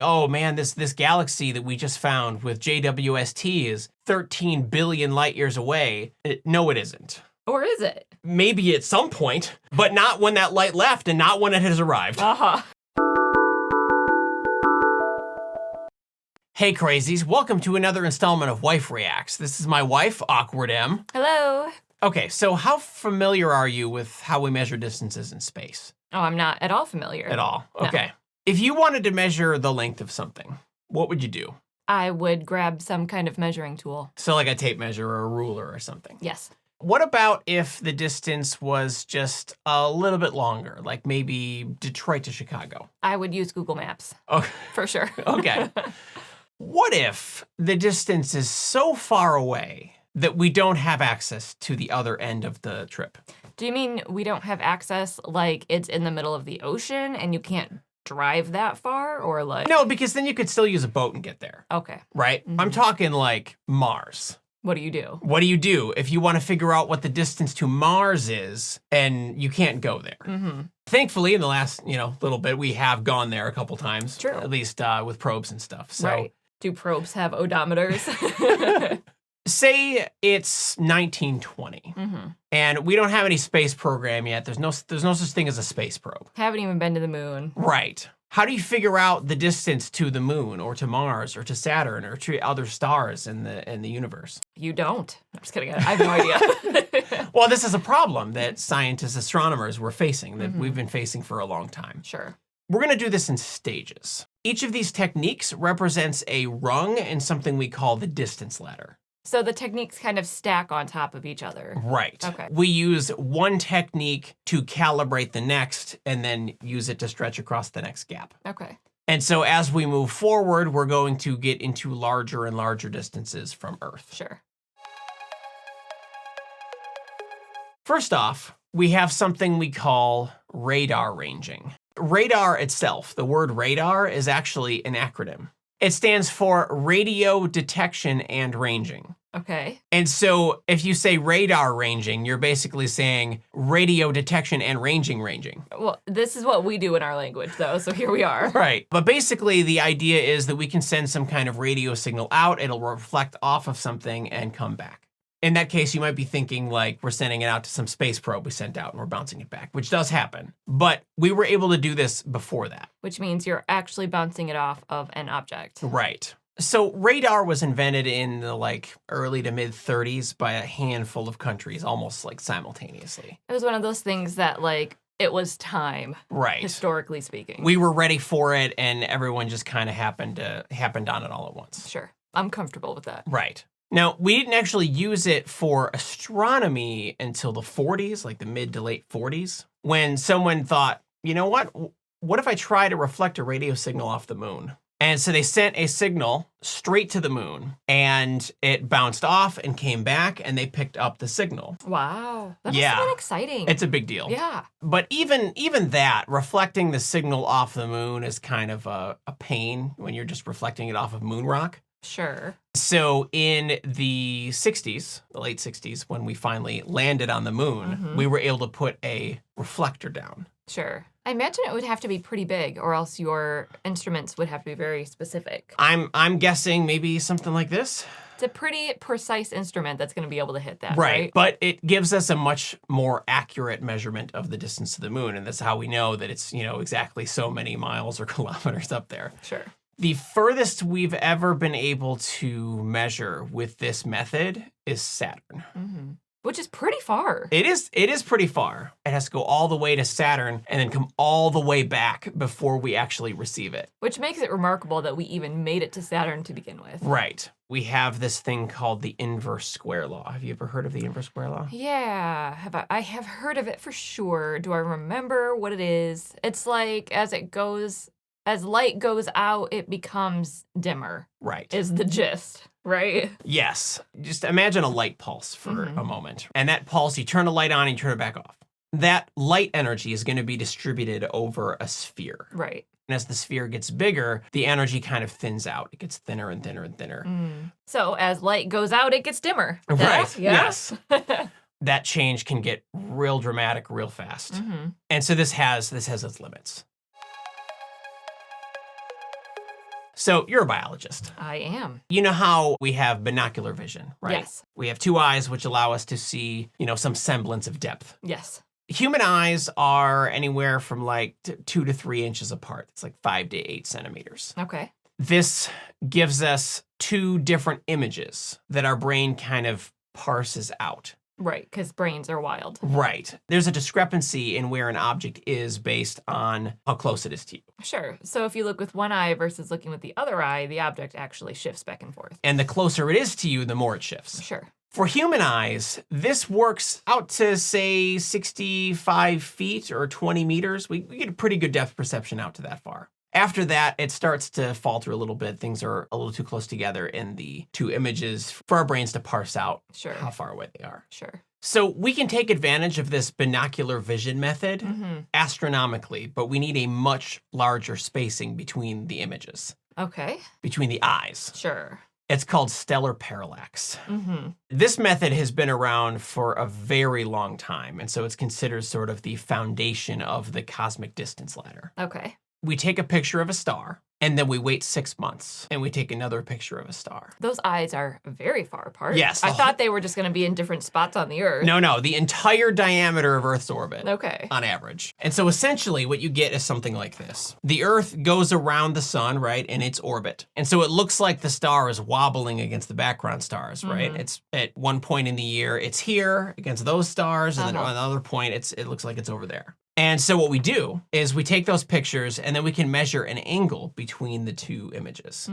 oh man, this galaxy that we just found with JWST is 13 billion light years away. No, it isn't. Or is it? Maybe at some point, but not when that light left and not when it has arrived. Uh-huh. Hey crazies, welcome to another installment of Wife Reacts. This is my wife, Awkward M. Hello. Okay, so how familiar are you with how we measure distances in space? Oh, I'm not at all familiar. At all? No. Okay. If you wanted to measure the length of something, what would you do? I would grab some kind of measuring tool. So like a tape measure or a ruler or something. Yes. What about if the distance was just a little bit longer, like maybe Detroit to Chicago? I would use Google Maps. Okay. For sure. Okay. What if the distance is so far away that we don't have access to the other end of the trip? Do you mean we don't have access, like it's in the middle of the ocean and you can't drive that far, or like? No, because then you could still use a boat and get there. Okay. Right? Mhm. I'm talking like Mars. What do you do? What do you do if you want to figure out what the distance to Mars is and you can't go there? Mm-hmm. Thankfully, in the last, little bit, we have gone there a couple times. True. At least with probes and stuff. So Right. Do probes have odometers? say it's 1920 Mm-hmm. and we don't have any space program yet. There's no such thing as a space probe. Haven't even been to the moon. Right. How do you figure out the distance to the moon or to Mars or to Saturn or to other stars in the universe? You don't. I'm just kidding. I have no idea. Well, this is a problem that scientists, astronomers were facing, that Mhm. we've been facing for a long time. Sure. We're gonna do this in stages. Each of these techniques represents a rung in something we call the distance ladder. So the techniques kind of stack on top of each other. Right. Okay. We use one technique to calibrate the next and then use it to stretch across the next gap. Okay. And so as we move forward, we're going to get into larger and larger distances from Earth. Sure. First off, we have something we call radar ranging. Radar itself, the word radar, is actually an acronym. It stands for radio detection and ranging. Okay. And so if you say radar ranging, you're basically saying radio detection and ranging. Well, this is what we do in our language, though, so here we are. Right. But basically the idea is that we can send some kind of radio signal out, it'll reflect off of something and come back. In that case, you might be thinking like we're sending it out to some space probe we sent out and we're bouncing it back, which does happen. But we were able to do this before that. Which means you're actually bouncing it off of an object. Right. So radar was invented in the early to mid 30s by a handful of countries, almost like simultaneously. It was one of those things that it was time, Right. historically speaking. We were ready for it and everyone just kind of happened on it all at once. Sure. I'm comfortable with that. Right. Now, we didn't actually use it for astronomy until the 40s, like the mid to late 40s, when someone thought, you know what? What if I try to reflect a radio signal off the moon? And so they sent a signal straight to the moon and it bounced off and came back and they picked up the signal. Wow. That Yeah. must have been exciting. It's a big deal. Yeah. But even that, reflecting the signal off the moon is kind of a pain when you're just reflecting it off of moon rock. Sure. So in the 60s, the late 60s, when we finally landed on the moon, Mhm. we were able to put a reflector down. Sure. I imagine it would have to be pretty big, or else your instruments would have to be very specific. I'm guessing maybe something like this. It's a pretty precise instrument that's going to be able to hit that, right? But it gives us a much more accurate measurement of the distance to the moon, and that's how we know that it's, exactly so many miles or kilometers up there. Sure. The furthest we've ever been able to measure with this method is Saturn. Mm-hmm. Which is pretty far. It is pretty far. It has to go all the way to Saturn and then come all the way back before we actually receive it. Which makes it remarkable that we even made it to Saturn to begin with. Right. We have this thing called the inverse square law. Have you ever heard of the inverse square law? Yeah, I have heard of it for sure. Do I remember what it is? It's like as light goes out, it becomes dimmer. Right. Is the gist, right? Yes. Just imagine a light pulse for Mhm. a moment. And that pulse, you turn the light on and you turn it back off. That light energy is going to be distributed over a sphere. Right. And as the sphere gets bigger, the energy kind of thins out. It gets thinner and thinner and thinner. So as light goes out, it gets dimmer. Right. Yeah? Yes. That change can get real dramatic real fast. Mm-hmm. And so this has its limits. So you're a biologist. I am. You know how we have binocular vision, right? Yes. We have two eyes which allow us to see, some semblance of depth. Yes. Human eyes are anywhere from like 2 to 3 inches apart. It's like 5 to 8 centimeters. Okay. This gives us two different images that our brain kind of parses out. Right, because brains are wild. Right. There's a discrepancy in where an object is based on how close it is to you. Sure. So if you look with one eye versus looking with the other eye, the object actually shifts back and forth. And the closer it is to you, the more it shifts. Sure. For human eyes, this works out to, say, 65 feet or 20 meters. We get a pretty good depth perception out to that far. After that, it starts to falter a little bit. Things are a little too close together in the two images for our brains to parse out how far away they are. Sure. So we can take advantage of this binocular vision method astronomically, but we need a much larger spacing between the images. Okay. Between the eyes. Sure. It's called stellar parallax. This method has been around for a very long time, and so it's considered sort of the foundation of the cosmic distance ladder. Okay. We take a picture of a star, and then we wait 6 months, and we take another picture of a star. Those eyes are very far apart. Yes. I thought they were just going to be in different spots on the Earth. No, the entire diameter of Earth's orbit. Okay. On average. And so essentially what you get is something like this. The Earth goes around the sun, right, in its orbit. And so it looks like the star is wobbling against the background stars, right? It's at one point in the year, it's here against those stars, and then at another point, it looks like it's over there. And so what we do is we take those pictures and then we can measure an angle between the two images.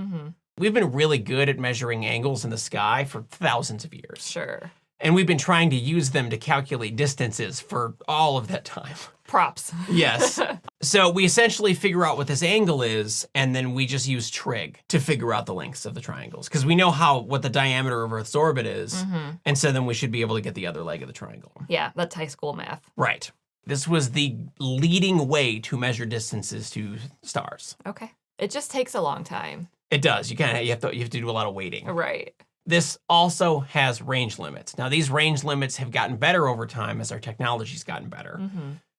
We've been really good at measuring angles in the sky for thousands of years. Sure. And we've been trying to use them to calculate distances for all of that time. Props. Yes. So we essentially figure out what this angle is, and then we just use trig to figure out the lengths of the triangles. Because we know what the diameter of Earth's orbit is, and so then we should be able to get the other leg of the triangle. Yeah, that's high school math. Right. This was the leading way to measure distances to stars. Okay. It just takes a long time. It does. You have to do a lot of waiting. Right. This also has range limits. Now, these range limits have gotten better over time as our technology's gotten better.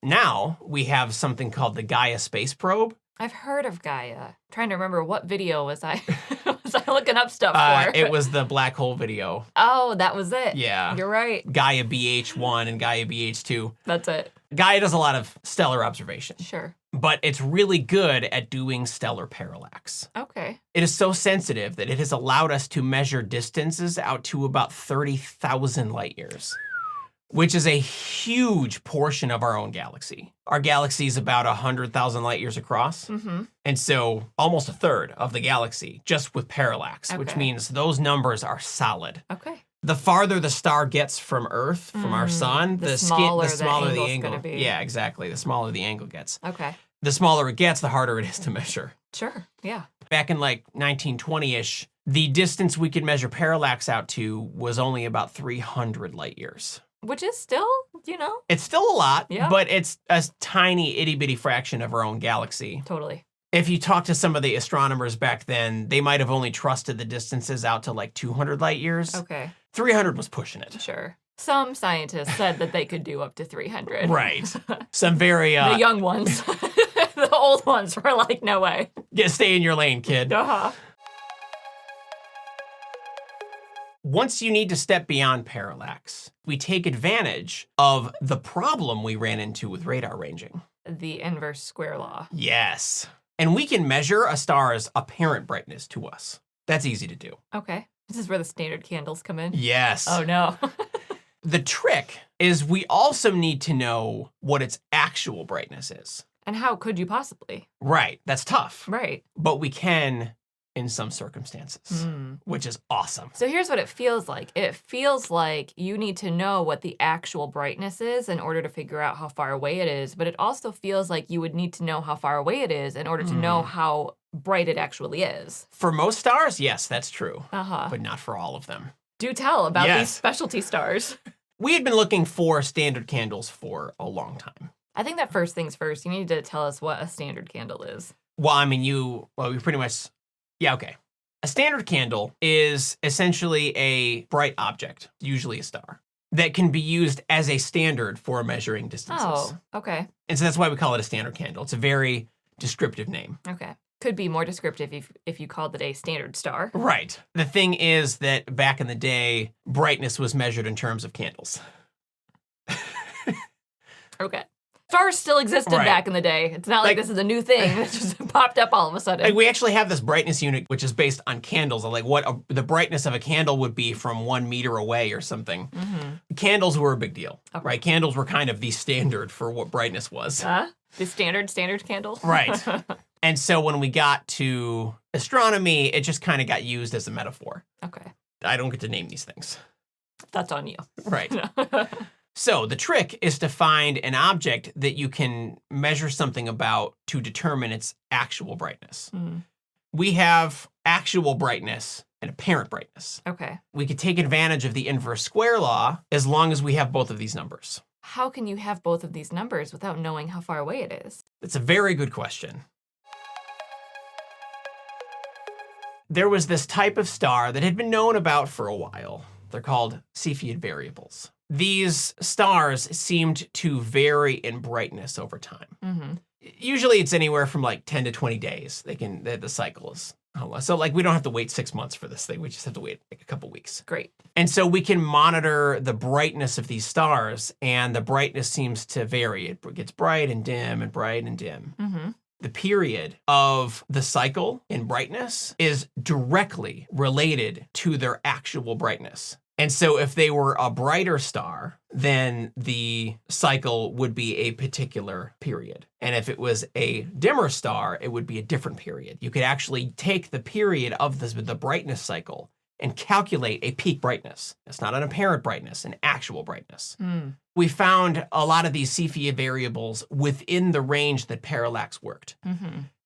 Now, we have something called the Gaia Space Probe. I've heard of Gaia. I'm trying to remember what video was I looking up stuff for? It was the black hole video. Oh, that was it. Yeah. You're right. Gaia BH1 and Gaia BH2. That's it. Gaia does a lot of stellar observation. Sure. But it's really good at doing stellar parallax. Okay. It is so sensitive that it has allowed us to measure distances out to about 30,000 light years, which is a huge portion of our own galaxy. Our galaxy is about 100,000 light years across. And so almost a third of the galaxy just with parallax, which means those numbers are solid. Okay. The farther the star gets from Earth, from our sun, the smaller the angle. Yeah, exactly. The smaller the angle gets. Okay. The smaller it gets, the harder it is to measure. Sure. Yeah. Back in like 1920-ish, the distance we could measure parallax out to was only about 300 light years. Which is still, It's still a lot, yeah. But it's a tiny itty-bitty fraction of our own galaxy. Totally. If you talk to some of the astronomers back then, they might have only trusted the distances out to like 200 light years. Okay. 300 was pushing it. Sure. Some scientists said that they could do up to 300. Right. Some very... the young ones. The old ones were like, no way. Stay in your lane, kid. Once you need to step beyond parallax, we take advantage of the problem we ran into with radar ranging. The inverse square law. Yes. And we can measure a star's apparent brightness to us. That's easy to do. Okay. This is where the standard candles come in? Yes. Oh, no. The trick is we also need to know what its actual brightness is. And how could you possibly? Right. That's tough. Right. But we can in some circumstances, which is awesome. So here's what it feels like. It feels like you need to know what the actual brightness is in order to figure out how far away it is. But it also feels like you would need to know how far away it is in order to know how bright it actually is. For most stars, yes, that's true. Uh-huh. But not for all of them. Do tell about these specialty stars. We had been looking for standard candles for a long time. I think that first things first, you need to tell us what a standard candle is. Well, I mean, we pretty much... Yeah, okay. A standard candle is essentially a bright object, usually a star, that can be used as a standard for measuring distances. Oh, okay. And so that's why we call it a standard candle. It's a very descriptive name. Okay. Could be more descriptive if you called it a standard star. Right. The thing is that back in the day, brightness was measured in terms of candles. Okay. Stars still existed back in the day. It's not like this is a new thing that just popped up all of a sudden. Like we actually have this brightness unit, which is based on candles, like what the brightness of a candle would be from 1 meter away or something. Candles were a big deal, right? Candles were kind of the standard for what brightness was. The standard candle? Right. And so when we got to astronomy, it just kind of got used as a metaphor. Okay. I don't get to name these things. That's on you. Right. So the trick is to find an object that you can measure something about to determine its actual brightness. We have actual brightness and apparent brightness. Okay. We could take advantage of the inverse square law as long as we have both of these numbers. How can you have both of these numbers without knowing how far away it is? It's a very good question. There was this type of star that had been known about for a while. They're called Cepheid variables. These stars seemed to vary in brightness over time. Usually it's anywhere from like 10 to 20 days. The cycle is. So like we don't have to wait 6 months for this thing. We just have to wait like a couple weeks. Great. And so we can monitor the brightness of these stars, and the brightness seems to vary. It gets bright and dim and bright and dim. The period of the cycle in brightness is directly related to their actual brightness. And so if they were a brighter star, then the cycle would be a particular period. And if it was a dimmer star, it would be a different period. You could actually take the period of the brightness cycle and calculate a peak brightness. It's not an apparent brightness, an actual brightness. We found a lot of these Cepheid variables within the range that Parallax worked.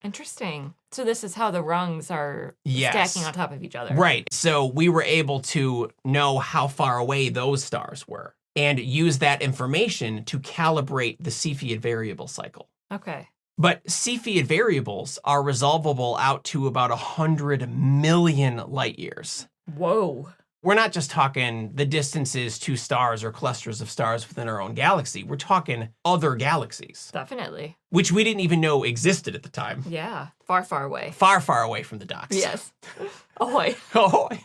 Interesting. So this is how the rungs are stacking on top of each other. Right. So we were able to know how far away those stars were and use that information to calibrate the Cepheid variable cycle. Okay. But Cepheid variables are resolvable out to about 100 million light years. Whoa. We're not just talking the distances to stars or clusters of stars within our own galaxy. We're talking other galaxies. Definitely. Which we didn't even know existed at the time. Yeah. Far, far away. Far, far away from the docks. Yes. Ahoy. Ahoy.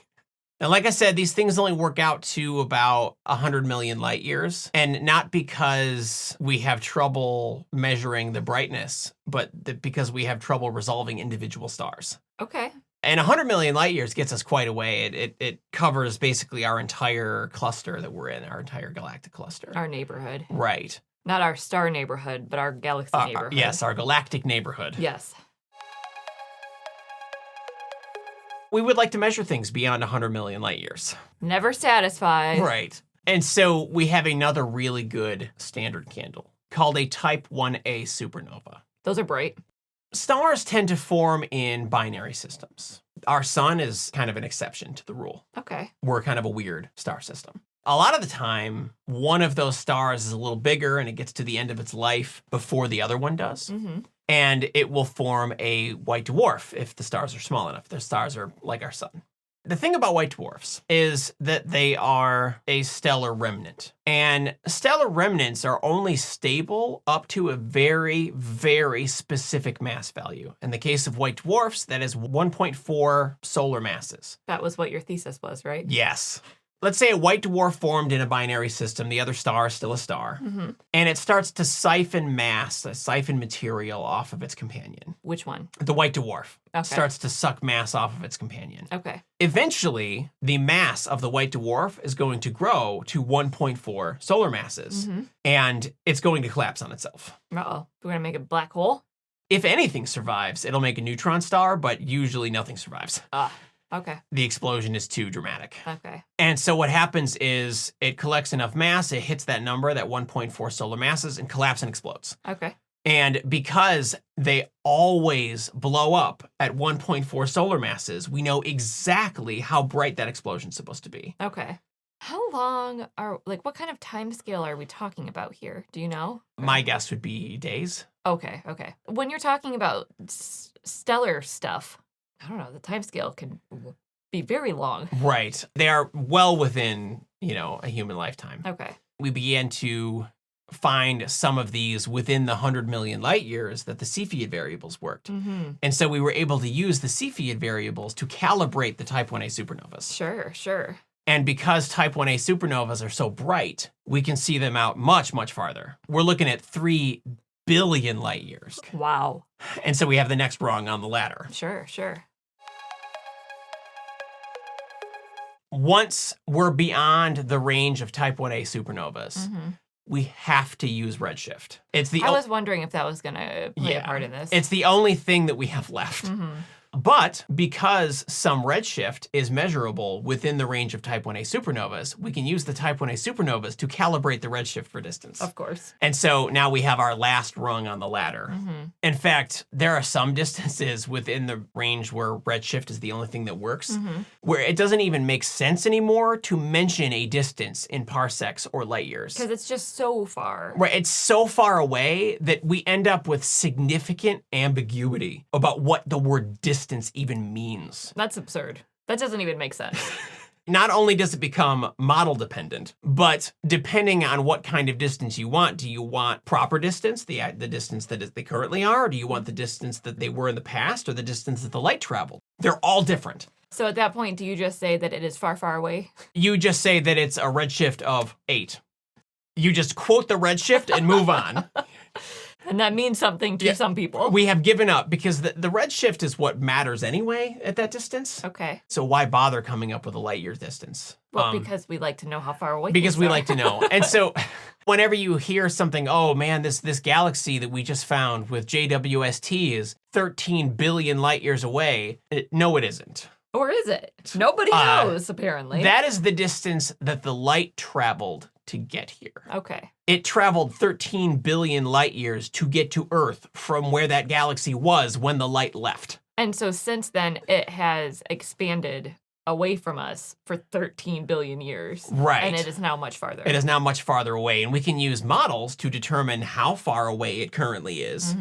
And like I said, these things only work out to about 100 million light years. And not because we have trouble measuring the brightness, but because we have trouble resolving individual stars. Okay. And 100 million light years gets us quite a way. It covers basically our entire cluster that we're in, our entire galactic cluster. Our neighborhood. Right. Not our star neighborhood, but our galaxy neighborhood. Yes, our galactic neighborhood. Yes. We would like to measure things beyond 100 million light years. Never satisfied. Right. And so we have another really good standard candle called a Type 1a supernova. Those are bright. Stars tend to form in binary systems. Our sun is kind of an exception to the rule. Okay. We're kind of a weird star system. A lot of the time, one of those stars is a little bigger and it gets to the end of its life before the other one does. And it will form a white dwarf if the stars are small enough. The stars are like our sun. The thing about white dwarfs is that they are a stellar remnant. And stellar remnants are only stable up to a very, very specific mass value. In the case of white dwarfs, that is 1.4 solar masses. That was what your thesis was, right? Yes. Let's say a white dwarf formed in a binary system, the other star is still a star, and it starts to siphon material off of its companion. Which one? The white dwarf starts to suck mass off of its companion. Okay. Eventually, the mass of the white dwarf is going to grow to 1.4 solar masses, and it's going to collapse on itself. Uh-oh. We're going to make a black hole? If anything survives, it'll make a neutron star, but usually nothing survives. Okay. The explosion is too dramatic. Okay. And so what happens is it collects enough mass, it hits that number, that 1.4 solar masses, and collapses and explodes. Okay. And because they always blow up at 1.4 solar masses, we know exactly how bright that explosion is supposed to be. Okay. How long what kind of time scale are we talking about here? Do you know? My guess would be days. Okay. When you're talking about stellar stuff, I don't know, the time scale can be very long. Right. They are well within, a human lifetime. Okay. We began to find some of these within the 100 million light years that the Cepheid variables worked. And so we were able to use the Cepheid variables to calibrate the Type 1a supernovas. Sure. And because Type 1a supernovas are so bright, we can see them out much, much farther. We're looking at 3 billion light years. Wow. And so we have the next rung on the ladder. Sure. Once we're beyond the range of Type 1a supernovas, we have to use redshift. I was wondering if that was going to play a part in this. It's the only thing that we have left. But because some redshift is measurable within the range of Type 1a supernovas, we can use the Type 1a supernovas to calibrate the redshift for distance. Of course. And so now we have our last rung on the ladder. In fact, there are some distances within the range where redshift is the only thing that works, where it doesn't even make sense anymore to mention a distance in parsecs or light years. Because it's just so far. Right, it's so far away that we end up with significant ambiguity about what the word distance even means. That's absurd. That doesn't even make sense. Not only does it become model dependent, but depending on what kind of distance you want, do you want proper distance, the distance that they currently are, or do you want the distance that they were in the past, or the distance that the light traveled? They're all different. So at that point, do you just say that it is far, far away? You just say that it's a redshift of 8. You just quote the redshift and move on. And that means something to some people. We have given up because the redshift is what matters anyway at that distance. Okay. So why bother coming up with a light year distance? Well, because we like to know how far away Because we are. like to know. And so whenever you hear something, oh man, this galaxy that we just found with JWST is 13 billion light years away. No, it isn't. Or is it? Nobody knows, apparently. That is the distance that the light traveled to get here. Okay. It traveled 13 billion light years to get to Earth from where that galaxy was when the light left. And so since then, it has expanded away from us for 13 billion years. Right. And it is now much farther. It is now much farther away, and we can use models to determine how far away it currently is.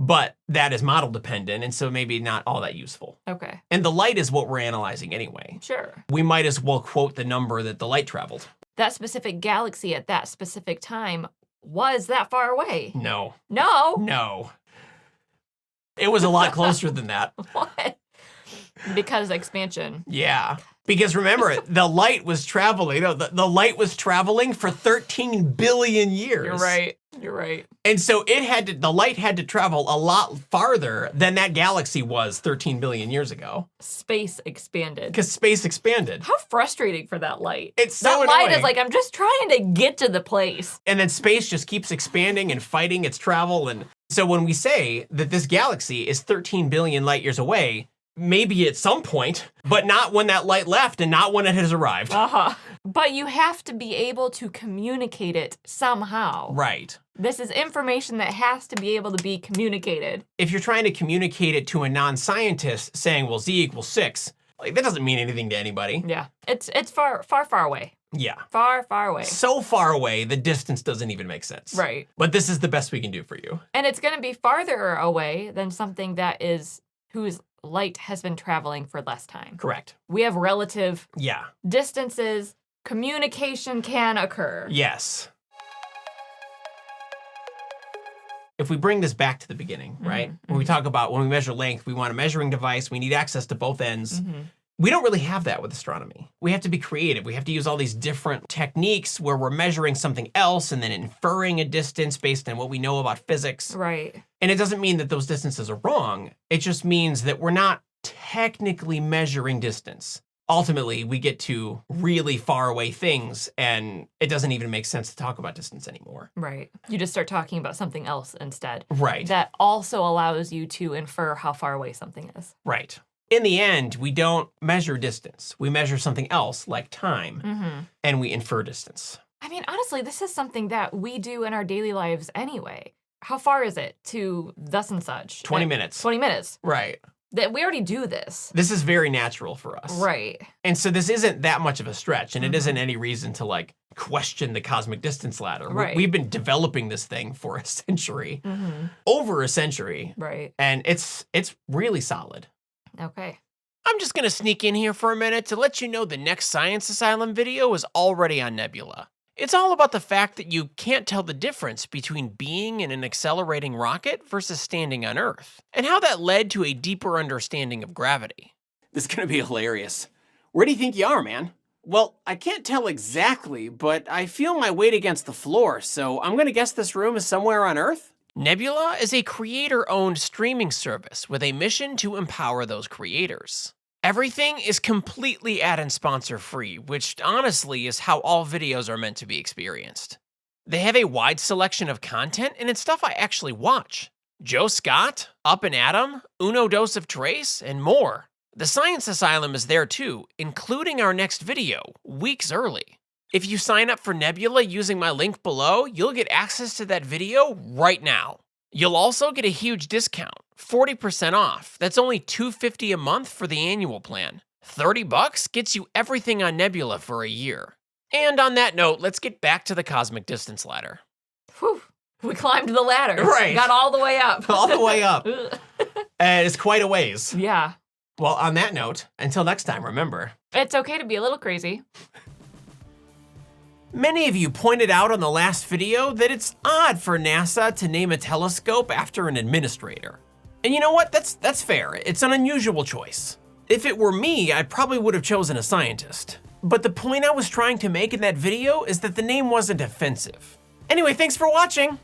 But that is model dependent, and so maybe not all that useful. Okay. And the light is what we're analyzing anyway. Sure. We might as well quote the number that the light traveled. That specific galaxy at that specific time was that far away. No. No. It was a lot closer than that. What? Because expansion. Yeah. Because remember, the light was traveling, the light was traveling for 13 billion years. You're right. And so the light had to travel a lot farther than that galaxy was 13 billion years ago. Space expanded. Because space expanded. How frustrating for that light. It's so that annoying. light is like, I'm just trying to get to the place. And then space just keeps expanding and fighting its travel. And so when we say that this galaxy is 13 billion light years away, maybe at some point, but not when that light left and not when it has arrived. But you have to be able to communicate it somehow. Right. This is information that has to be able to be communicated. If you're trying to communicate it to a non-scientist saying, well, Z equals 6, like that doesn't mean anything to anybody. Yeah. It's far, far, far away. Yeah. Far, far away. So far away, the distance doesn't even make sense. Right. But this is the best we can do for you. And it's going to be farther away than something that is whose light has been traveling for less time. Correct. We have relative Yeah. distances. Communication can occur. Yes. If we bring this back to the beginning, right? When we talk about when we measure length, we want a measuring device, we need access to both ends. We don't really have that with astronomy. We have to be creative. We have to use all these different techniques where we're measuring something else and then inferring a distance based on what we know about physics. Right. And it doesn't mean that those distances are wrong. It just means that we're not technically measuring distance. Ultimately, we get to really far away things, and it doesn't even make sense to talk about distance anymore. Right. You just start talking about something else instead. Right. That also allows you to infer how far away something is. Right. In the end, we don't measure distance. We measure something else, like time, and we infer distance. I mean, honestly, this is something that we do in our daily lives anyway. How far is it to thus and such? 20 minutes. 20 minutes. Right. That we already do this. This is very natural for us. Right. And so this isn't that much of a stretch, and it isn't any reason to like question the cosmic distance ladder. Right. We've been developing this thing for a century, over a century, Right. and it's really solid. Okay. I'm just gonna sneak in here for a minute to let you know the next Science Asylum video is already on Nebula. It's all about the fact that you can't tell the difference between being in an accelerating rocket versus standing on Earth, and how that led to a deeper understanding of gravity. This is gonna be hilarious. Where do you think you are, man? Well, I can't tell exactly, but I feel my weight against the floor, so I'm gonna guess this room is somewhere on Earth? Nebula is a creator-owned streaming service with a mission to empower those creators. Everything is completely ad and sponsor free, which honestly is how all videos are meant to be experienced. They have a wide selection of content, and it's stuff I actually watch. Joe Scott, Up and Atom, Uno Dos of Trace, and more. The Science Asylum is there too, including our next video, weeks early. If you sign up for Nebula using my link below, you'll get access to that video right now. You'll also get a huge discount, 40% off. That's only $250 a month for the annual plan. $30 gets you everything on Nebula for a year. And on that note, let's get back to the cosmic distance ladder. Whew. We climbed the ladder. Right. Got all the way up. All the way up. It's quite a ways. Yeah. Well, on that note, until next time, remember, It's okay to be a little crazy. many of you pointed out on the last video that it's odd for NASA to name a telescope after an administrator. And you know what? That's fair. It's an unusual choice. If it were me, I probably would have chosen a scientist. But the point I was trying to make in that video is that the name wasn't offensive. Anyway, thanks for watching.